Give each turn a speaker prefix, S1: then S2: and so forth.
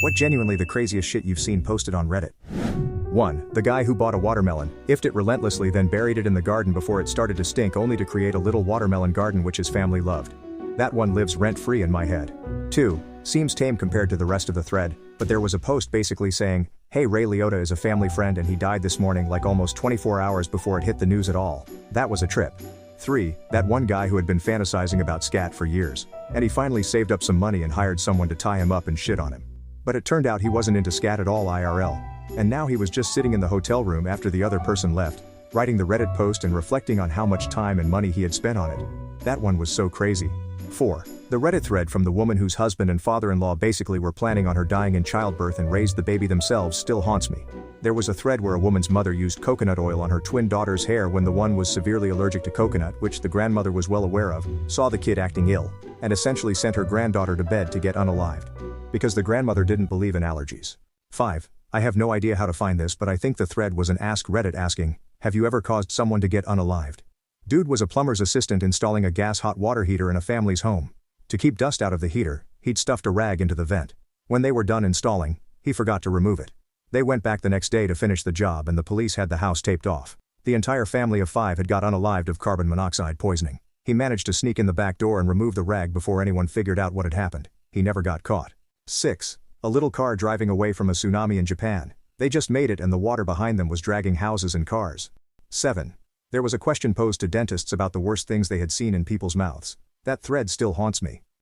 S1: What genuinely the craziest shit you've seen posted on Reddit? 1. The guy who bought a watermelon, ifed it relentlessly, then buried it in the garden before it started to stink, only to create a little watermelon garden which his family loved. That one lives rent-free in my head. 2. Seems tame compared to the rest of the thread, but there was a post basically saying, "Hey, Ray Liotta is a family friend and he died this morning," like almost 24 hours before it hit the news at all. That was a trip. 3. That one guy who had been fantasizing about scat for years, and he finally saved up some money and hired someone to tie him up and shit on him. But it turned out he wasn't into scat at all IRL, and now he was just sitting in the hotel room after the other person left, writing the Reddit post and reflecting on how much time and money he had spent on it. That one was so crazy. 4. The Reddit thread from the woman whose husband and father-in-law basically were planning on her dying in childbirth and raised the baby themselves still haunts me. There was a thread where a woman's mother used coconut oil on her twin daughter's hair when the one was severely allergic to coconut, which the grandmother was well aware of, saw the kid acting ill, and essentially sent her granddaughter to bed to get unalived. Because the grandmother didn't believe in allergies. 5. I have no idea how to find this, but I think the thread was an Ask Reddit asking, "Have you ever caused someone to get unalived?" Dude was a plumber's assistant installing a gas hot water heater in a family's home. To keep dust out of the heater, he'd stuffed a rag into the vent. When they were done installing, he forgot to remove it. They went back the next day to finish the job and the police had the house taped off. The entire family of 5 had got unalived of carbon monoxide poisoning. He managed to sneak in the back door and remove the rag before anyone figured out what had happened. He never got caught. 6. A little car driving away from a tsunami in Japan. They just made it and the water behind them was dragging houses and cars. 7. There was a question posed to dentists about the worst things they had seen in people's mouths. That thread still haunts me.